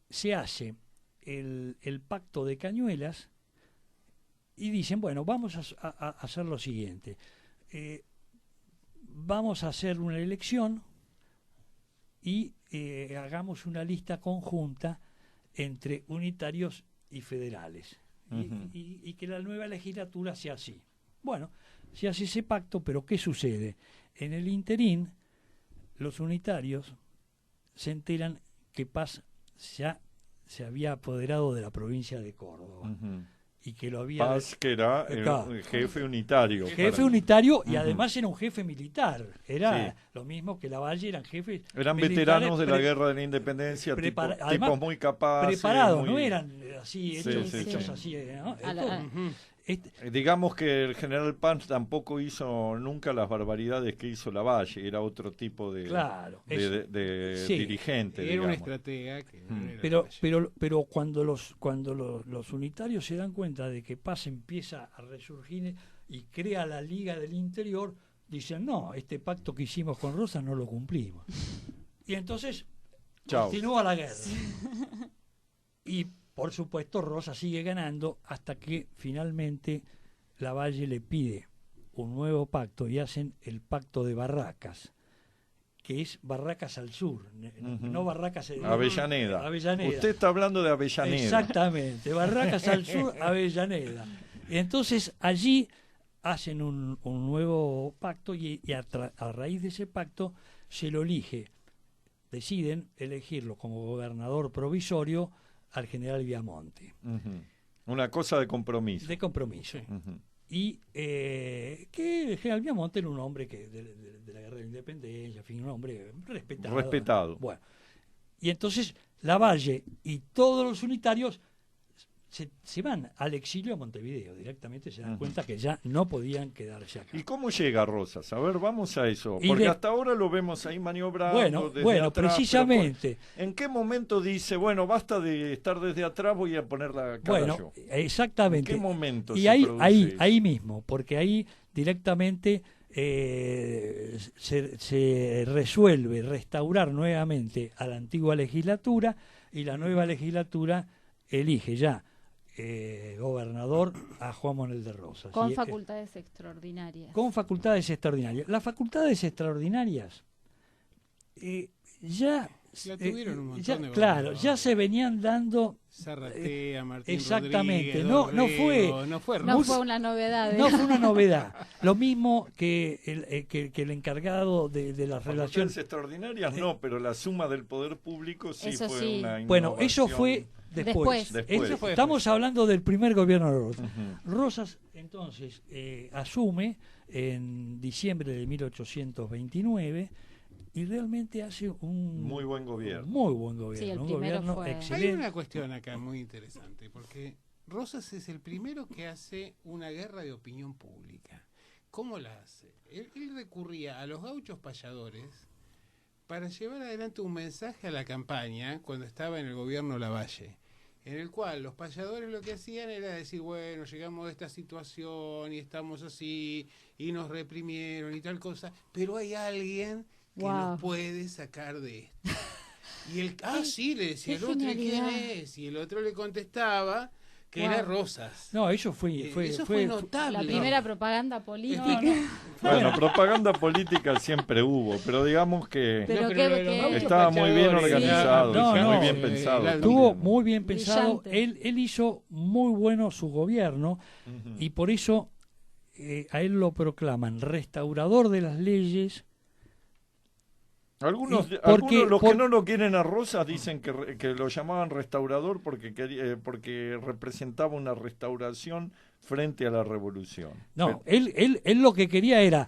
se hace el pacto de Cañuelas y dicen, bueno, vamos a hacer lo siguiente. Vamos a hacer una elección y hagamos una lista conjunta entre unitarios y federales. Ujú. Y que la nueva legislatura sea así. Bueno, se hace ese pacto, pero ¿qué sucede? En el interín, los unitarios se enteran que Paz ya se había apoderado de la provincia de Córdoba Ujú. y que lo había... Paz, que era Claro. el jefe unitario. Jefe para- unitario y Ujú. además era un jefe militar. Era Sí. lo mismo que Lavalle, eran jefes Eran militares veteranos de la pre- guerra de la independencia, prepara- tipos además, muy capaces. preparados, muy- no eran así, Sí, hechos, sí, hechos sí. así. ¿no? A la- Entonces, Ujú. Digamos que el general Paz tampoco hizo nunca las barbaridades que hizo Lavalle, era otro tipo de, sí, dirigente. Era digamos. un estratega. Que no era pero cuando los unitarios se dan cuenta de que Paz empieza a resurgir y crea la Liga del Interior, dicen, no, este pacto que hicimos con Rosas no lo cumplimos. Y entonces continúa la guerra. Y por supuesto Rosas sigue ganando hasta que finalmente Lavalle le pide un nuevo pacto y hacen el pacto de Barracas, que es Barracas al sur, no Barracas Avellaneda. Avellaneda. Usted está hablando de Avellaneda. Exactamente, Barracas al sur, Avellaneda. Entonces allí hacen un nuevo pacto y a raíz de ese pacto se lo deciden elegirlo como gobernador provisorio al general Viamonte. Una cosa de compromiso. De compromiso. Y que el general Viamonte era un hombre que de la guerra de la independencia, en fin, un hombre respetado. Bueno, y entonces Lavalle y todos los unitarios se van al exilio a Montevideo, directamente se dan cuenta que ya no podían quedarse acá. ¿Y cómo llega Rosas? A ver, vamos a eso, porque hasta ahora lo vemos ahí maniobrando desde atrás, precisamente. ¿En qué momento dice, bueno, basta de estar desde atrás, voy a poner la cara yo? Exactamente. ¿En qué momento y ahí mismo, porque ahí directamente se resuelve restaurar nuevamente a la antigua legislatura y la nueva legislatura elige ya gobernador a Juan Manuel de Rosas. Con facultades extraordinarias. Con facultades extraordinarias. Las facultades extraordinarias ya tuvieron un montón de claro, ya se venían dando. Zarratea, Martín exactamente, Rodríguez, no fue una novedad. No fue una novedad. Lo mismo que el encargado de las relaciones extraordinarias, no, pero la suma del poder público sí eso fue sí. una innovación. Bueno, eso fue después. Estamos hablando del primer gobierno de Rosas. Rosas entonces asume en diciembre de 1829 y realmente hace un muy buen gobierno. Sí, el un primero gobierno fue. excelente. Hay una cuestión acá muy interesante, porque Rosas es el primero que hace una guerra de opinión pública. ¿Cómo la hace? Él recurría a los gauchos payadores para llevar adelante un mensaje a la campaña cuando estaba en el gobierno Lavalle, en el cual los payadores lo que hacían era decir, bueno, llegamos a esta situación y estamos así y nos reprimieron y tal cosa, pero hay alguien que nos puede sacar de esto. Y sí, le decía el otro, ¿quién es? Y el otro le contestaba que era Rosas. No, eso fue notable. La primera propaganda política. Bueno, propaganda política siempre hubo, pero digamos que estaba muy bien organizado, muy bien pensado. Estuvo muy bien pensado. Brillante. Él hizo muy bueno su gobierno y por eso a él lo proclaman restaurador de las leyes. Algunos que no lo quieren a Rosas dicen que lo llamaban restaurador porque representaba una restauración frente a la revolución. No, él lo que quería era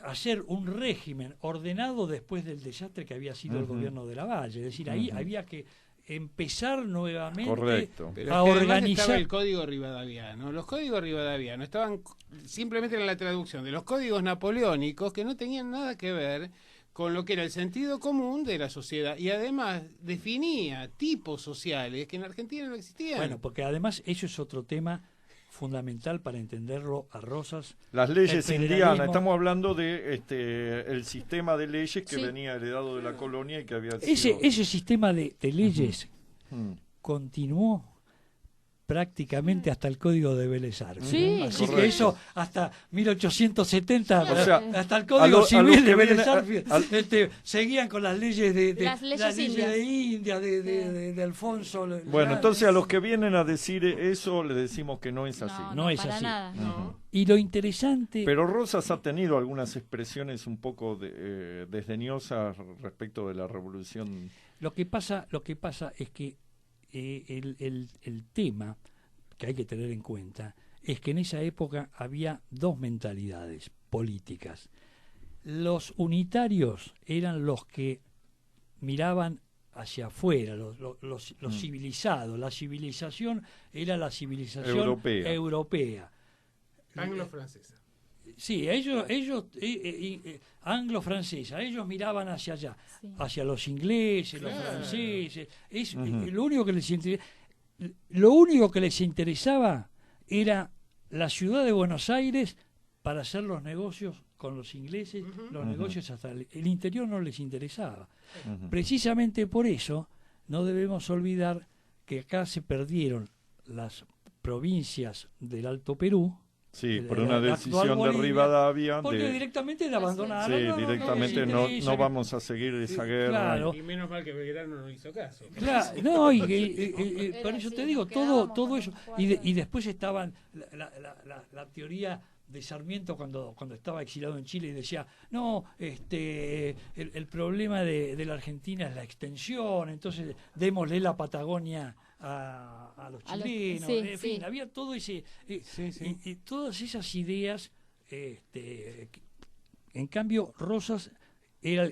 hacer un régimen ordenado después del desastre que había sido el gobierno de Lavalle. Es decir, ahí había que empezar nuevamente a organizar. Estaba el código rivadaviano. Los códigos rivadavianos estaban simplemente en la traducción de los códigos napoleónicos que no tenían nada que ver con lo que era el sentido común de la sociedad y además definía tipos sociales que en Argentina no existían. Bueno, porque además eso es otro tema fundamental para entenderlo a Rosas. Las leyes indianas, estamos hablando de el sistema de leyes que venía heredado de la colonia y que había sido... Ese sistema de leyes continuó prácticamente hasta el Código de Vélez Arfield. Sí. Así Correcto. que eso hasta 1870, O sea, hasta el Código Civil de Vélez viene, Arfield, seguían con las leyes de las leyes indias. de India, de Alfonso. Bueno, entonces a los que vienen a decir eso le decimos que no es así. No es para así. nada. Y lo interesante... Pero Rosas ha tenido algunas expresiones un poco desdeñosas respecto de la revolución. Lo que pasa es que el tema que hay que tener en cuenta es que en esa época había dos mentalidades políticas. Los unitarios eran los que miraban hacia afuera, lo civilizado. La civilización era la civilización europea. Anglo-francesa. Sí, ellos anglo-francesa, ellos miraban hacia allá, hacia los ingleses, los franceses. Lo único que les interesaba era la ciudad de Buenos Aires para hacer los negocios con los ingleses, los negocios hasta el interior no les interesaba. Precisamente por eso no debemos olvidar que acá se perdieron las provincias del Alto Perú. Sí, por una decisión de Rivadavia. Porque directamente la abandonaron. Sí, directamente no vamos a seguir esa guerra. Claro. Y menos mal que Belgrano no hizo caso. Claro, no, por eso te digo, todo eso. Y después estaban la teoría de Sarmiento cuando estaba exilado en Chile y decía, no, el problema de la Argentina es la extensión, entonces démosle la Patagonia a los chilenos, en fin, había todo ese y todas esas ideas. En cambio, Rosas era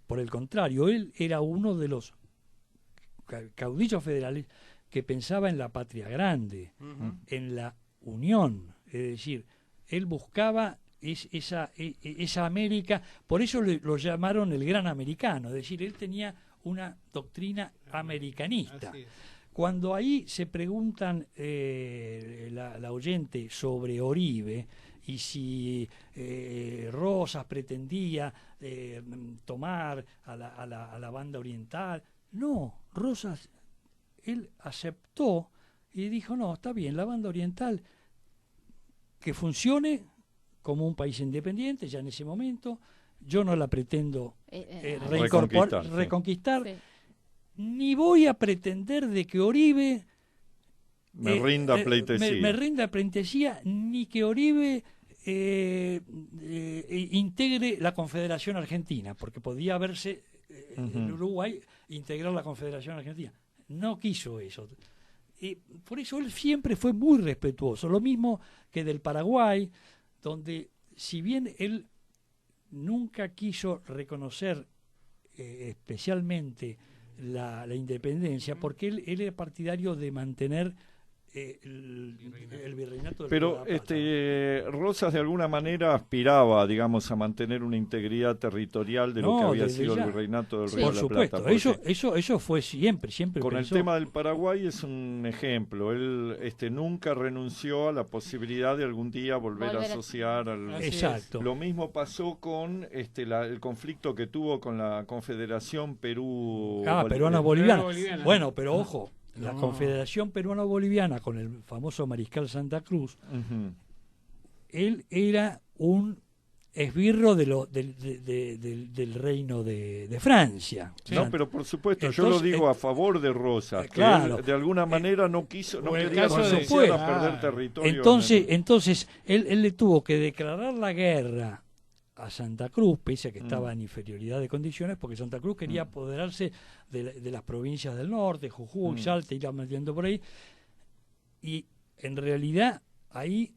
por el contrario, él era uno de los caudillos federales que pensaba en la patria grande, en la unión, es decir, él buscaba esa América, por eso lo llamaron el gran americano, es decir, él tenía una doctrina americanista. Cuando ahí se preguntan la oyente sobre Oribe y si Rosas pretendía tomar a la banda oriental, no, Rosas, él aceptó y dijo, no, está bien, la banda oriental que funcione como un país independiente ya en ese momento, yo no la pretendo reconquistar. Sí. Ni voy a pretender de que Oribe me rinda pleitesía. Me rinda pleitesía, ni que Oribe integre la Confederación Argentina, porque podía verse en Uruguay integrar la Confederación Argentina. No quiso eso. Y por eso él siempre fue muy respetuoso. Lo mismo que del Paraguay, donde si bien él nunca quiso reconocer especialmente la independencia, porque él era partidario de mantener el virreinato del Pero Rosas de alguna manera aspiraba, digamos, a mantener una integridad territorial de lo que había sido el virreinato del Río de la Plata. Por supuesto, eso fue siempre con pensó. El tema del Paraguay es un ejemplo. Él nunca renunció a la posibilidad de algún día volver a asociar al... Exacto. Lo mismo pasó con el conflicto que tuvo con la Confederación Peruana-Boliviana. Bueno, pero ojo, la Confederación Peruano-Boliviana con el famoso Mariscal Santa Cruz, él era un esbirro del reino de Francia. No, pero por supuesto, entonces, yo lo digo a favor de Rosas, claro, que él de alguna manera no quería renunciar a perder territorio. Entonces él le tuvo que declarar la guerra a Santa Cruz, pese a que estaba en inferioridad de condiciones, porque Santa Cruz quería apoderarse de las provincias del norte, Jujuy, Salta, irá metiendo por ahí, y en realidad ahí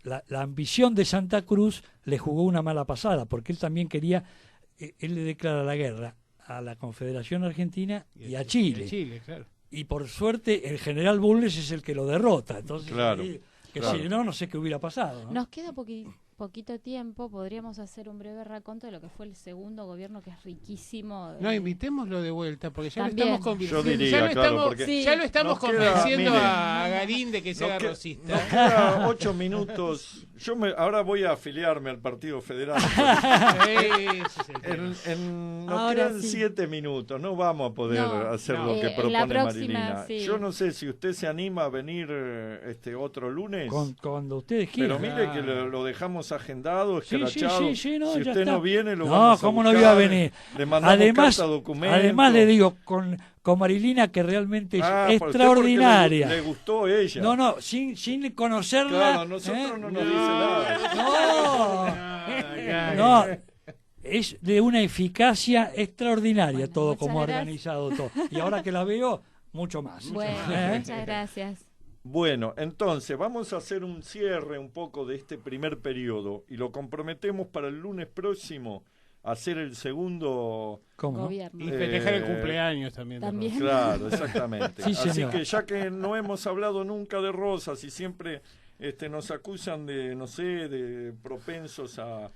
la ambición de Santa Cruz le jugó una mala pasada, porque él también quería, él le declara la guerra a la Confederación Argentina y a Chile. Claro. Y por suerte el general Bulnes es el que lo derrota, entonces claro. Si no sé qué hubiera pasado, ¿no? Nos queda poquito tiempo, podríamos hacer un breve raconto de lo que fue el segundo gobierno, que es riquísimo. No, invitémoslo de vuelta, porque ya también lo estamos convenciendo. Yo diría, ya lo estamos convenciendo a Garín de que sea rosista. Nos queda 8 minutos. Ahora voy a afiliarme al Partido Federal. Nos quedan 7 minutos. No vamos a poder hacer lo que propone Marilina. Sí. Yo no sé si usted se anima a venir otro lunes. Cuando ustedes quieran. Pero mire que lo dejamos agendado, escrachado. No, si usted no viene, lo vamos a ¿cómo buscar, no iba a venir? Le mandamos carta, documento. Además le digo con Marilina que realmente es extraordinaria. Le gustó ella. No, sin conocerla. Claro, nosotros no nos dice nada. No, es de una eficacia extraordinaria todo como ha organizado todo. Y ahora que la veo, mucho más. Bueno, muchas gracias. Bueno, entonces vamos a hacer un cierre un poco de este primer periodo y lo comprometemos para el lunes próximo hacer el segundo gobierno. Y festejar el cumpleaños también. También. Claro, exactamente. Sí, Así señor. que ya que no hemos hablado nunca de Rosas y siempre nos acusan de, no sé, de propensos a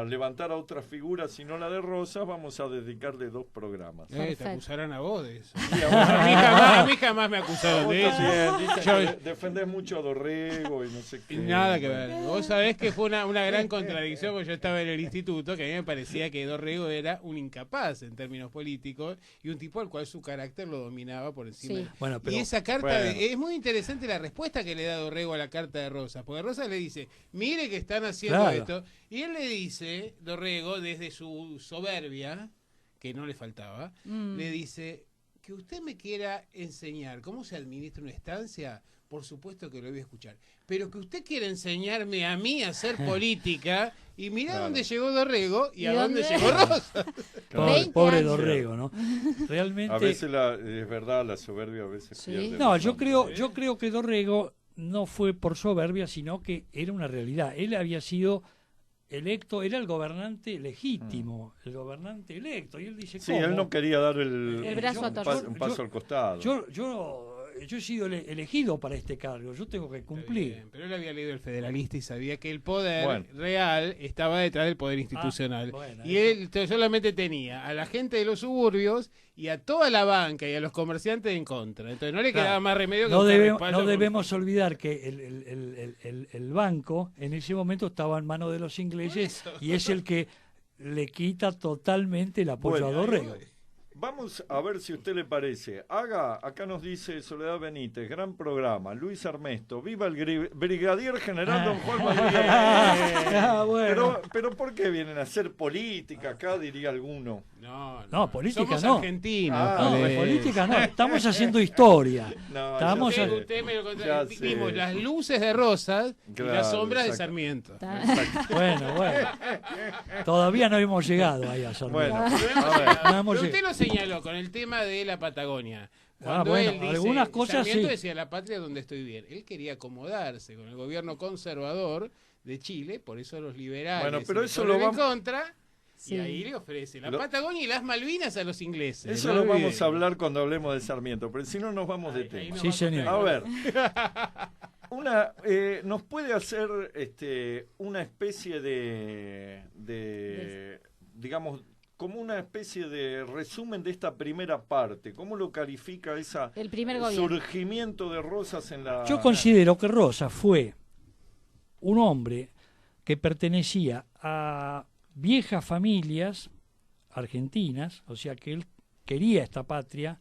levantar a otras figuras, sino la de Rosas, vamos a dedicarle 2 programas. Te acusarán a vos de eso. Sí, A mí jamás me acusaron vos de eso. también dicen Yo- que defendés mucho a Dorrego y no sé qué. Nada que ver. Vos sabés que fue una gran contradicción, porque yo estaba en el instituto, que a mí me parecía que Dorrego era un incapaz en términos políticos y un tipo al cual su carácter lo dominaba por encima. Sí. Bueno, pero Y esa carta, Bueno. es muy interesante la respuesta que le da Dorrego a la carta de Rosas, porque Rosas le dice, mire que están haciendo Claro. esto, y él le dice, Dorrego, desde su soberbia, que no le faltaba, le dice, que usted me quiera enseñar cómo se administra una estancia, por supuesto que lo voy a escuchar, pero que usted quiera enseñarme a mí a hacer política, y mirá Claro. dónde llegó Dorrego y ¿Y a dónde dónde? llegó Rosas. pobre, 20 pobre años. Dorrego, ¿no? Realmente. A veces es verdad, la soberbia a veces Sí. pierde No, razón. yo creo que Dorrego no fue por soberbia, sino que era una realidad. Él había sido electo, era el gobernante legítimo, el gobernante electo. Y él dice, Sí, ¿cómo? él no quería dar el brazo a torcer. un paso al costado. Yo he sido elegido para este cargo, yo tengo que Está cumplir. bien, pero él había leído El Federalista y sabía que el poder Bueno. real estaba detrás del poder institucional. bueno, y él solamente tenía a la gente de los suburbios y a toda la banca y a los comerciantes en contra. Entonces no le Claro. quedaba más remedio que No, buscar debemos, respaldo no por- debemos olvidar que el banco en ese momento estaba en manos de los ingleses Por eso. y es el que le quita totalmente el apoyo Bueno, a Dorrego. Vamos a ver si a usted le parece. Acá nos dice Soledad Benítez, gran programa. Luis Armesto, viva el brigadier general don Juan María. Bueno. Pero ¿por qué vienen a hacer política acá, diría alguno? No, política Somos no. argentinos. Ah, No, Pale. de política no, estamos haciendo historia. No, Estamos ya a- sé. Usted me lo contó. Ya Vimos sé. las luces de Rosas y Claro, las sombras de exacto. Sarmiento. Está- Bueno. Todavía no hemos llegado ahí a Sarmiento. Bueno, No hemos a ver. llegado. No hemos Pero usted llegado. lo señaló con el tema de la Patagonia. Cuando bueno, él dice, algunas cosas Sarmiento sí. decía la patria donde estoy bien. Él quería acomodarse con el gobierno conservador de Chile, por eso los liberales Bueno, pero se eso le ponen lo en vamos- contra. Sí. Y ahí le ofrece la Lo- Patagonia y las Malvinas a los ingleses. Eso no lo olvide. vamos a hablar cuando hablemos de Sarmiento, pero si no nos vamos de Ahí tema. nos Sí, va a señor. A contar. ver, ¿nos puede hacer una especie digamos, como una especie de resumen de esta primera parte? ¿Cómo lo califica El primer gobierno. surgimiento de Rosas en la... Yo considero que Rosas fue un hombre que pertenecía a viejas familias argentinas, o sea que él quería esta patria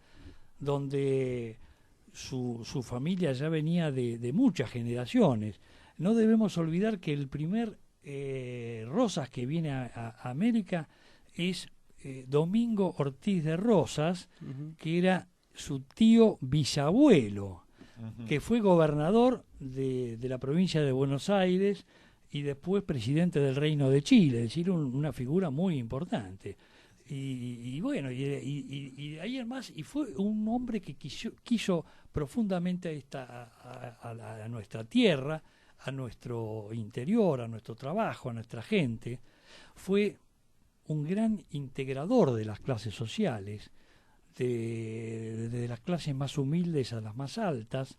donde su familia ya venía de muchas generaciones. No debemos olvidar que el primer Rosas que viene a América es Domingo Ortiz de Rosas, que era su tío bisabuelo, Ujú. que fue gobernador de la provincia de Buenos Aires y después presidente del Reino de Chile, es decir, una figura muy importante. Y bueno, y de ahí en más, y fue un hombre que quiso profundamente a nuestra tierra, a nuestro interior, a nuestro trabajo, a nuestra gente. Fue un gran integrador de las clases sociales, desde las clases más humildes a las más altas.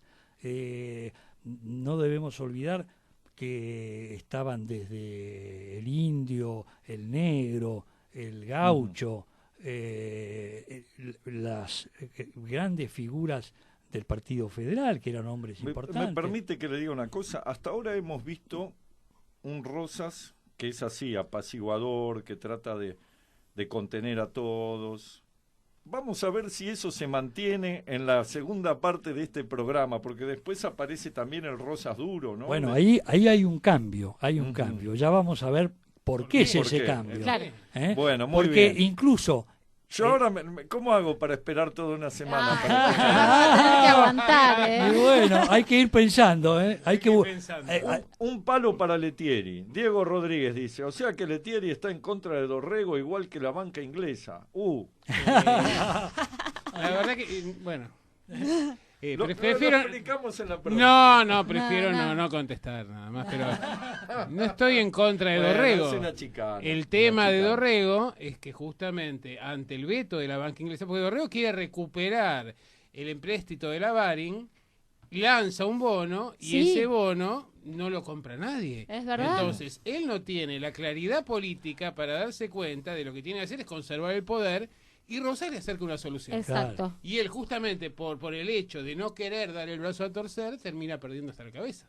No debemos olvidar que estaban desde el indio, el negro, el gaucho, las grandes figuras del Partido Federal, que eran hombres Me importantes. permite que le diga una cosa. Hasta ahora hemos visto un Rosas que es así, apaciguador, que trata de contener a todos. Vamos a ver si eso se mantiene en la segunda parte de este programa, porque después aparece también el Rosas duro, ¿no? Bueno, ahí hay un cambio, Ujú. cambio. Ya vamos a ver por qué es ¿Por ese qué? cambio. Claro. ¿eh? Bueno, muy Porque bien. incluso Yo ahora, ¿cómo hago para esperar toda una semana? Ay, para escuchar? vamos a tener que aguantar, y ¿eh? bueno, hay que ir pensando, ¿eh? Hay que ir pensando. Un palo para Letieri. Diego Rodríguez dice, o sea que Letieri está en contra de Dorrego igual que la banca inglesa. La verdad que, bueno. Prefiero... Lo explicamos en la próxima. Prefiero no contestar nada más, pero no estoy en contra de Dorrego. Es una chicana, el tema de Dorrego es que justamente ante el veto de la banca inglesa, porque Dorrego quiere recuperar el empréstito de la Baring, lanza un bono y ese bono no lo compra nadie. Es verdad. Entonces, él no tiene la claridad política para darse cuenta de lo que tiene que hacer es conservar el poder y Rosales acerca una solución. Exacto. Claro. Y él justamente por el hecho de no querer dar el brazo a torcer, termina perdiendo hasta la cabeza.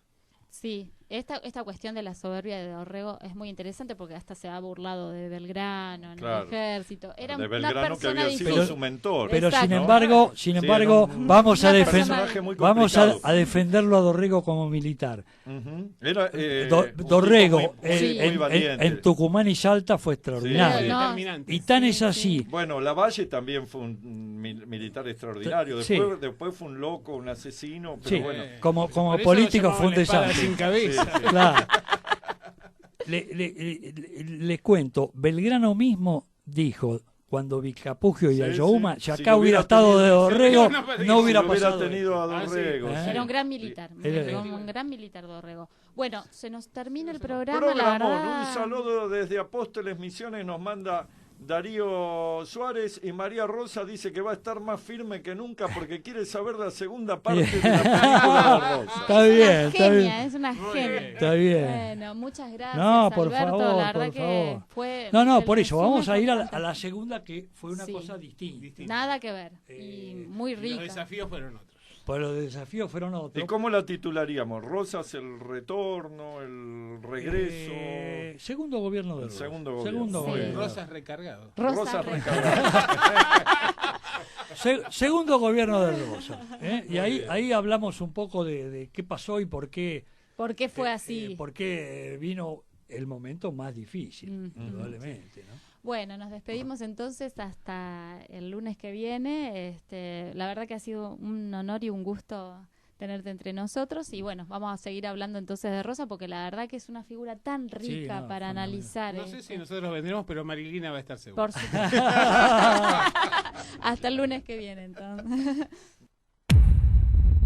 Sí, esta cuestión de la soberbia de Dorrego es muy interesante porque hasta se ha burlado de Belgrano en el ejército. Era de una Belgrano que persona había sido difícil. su mentor. Pero Exacto. sin embargo, vamos a personaje muy complicado. defenderlo a Dorrego como militar. Era Dorrego muy valiente. en Tucumán y Salta fue extraordinario. Sí. No, Determinante. Y tan es así. Bueno, Lavalle también fue un militar extraordinario. Sí. Después fue un loco, un asesino, pero Sí, bueno. como Por eso político lo fue un llamaban la espada desastre. sin cabeza. Sí, sí. Claro. Les cuento, Belgrano mismo dijo cuando Vicapugio y Sí, Ayohuma, sí. si Si acá lo hubiera hubiera estado tenido- de Dorrego, no no hubiera Si lo pasado. tenido a Ah, sí. Dorrego. sí. Era un gran militar, Era- un gran militar Dorrego. Bueno, se nos termina el programa, la Programón, verdad. un saludo desde Apóstoles Misiones nos manda Darío Suárez y María Rosa dice que va a estar más firme que nunca porque quiere saber la segunda parte de la película de Rosa. Está bien, Una está bien. genia, es una Muy genia. bien. Está bien. Bueno, muchas gracias, No, por Alberto. favor, la verdad por que favor. fue No, el por eso, resumen vamos a ir completo. a la segunda que fue una Sí. cosa distinta. Nada que ver. Y muy Los rica. desafíos fueron otros. Pues los desafíos fueron ¿Y otros. cómo la titularíamos? ¿Rosas el retorno, el regreso? Segundo gobierno de El Rosa. segundo gobierno. Segundo Sí. gobierno. Rosas recargado. Rosa Recargado. recargadas. Segundo gobierno de Rosa. Y ahí hablamos un poco de qué pasó y por qué. ¿Por qué fue así? Por qué vino el momento más difícil, Ujú. indudablemente, ¿no? Bueno, nos despedimos entonces hasta el lunes que viene. La verdad que ha sido un honor y un gusto tenerte entre nosotros y bueno, vamos a seguir hablando entonces de Rosa porque la verdad que es una figura tan rica Sí, no, para fenomenal. analizar. No sé si nosotros vendremos, pero Marilina va a estar segura. Por supuesto. Hasta el lunes que viene entonces.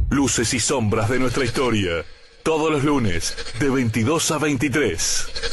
Luces y sombras de nuestra historia. Todos los lunes, de 22 a 23.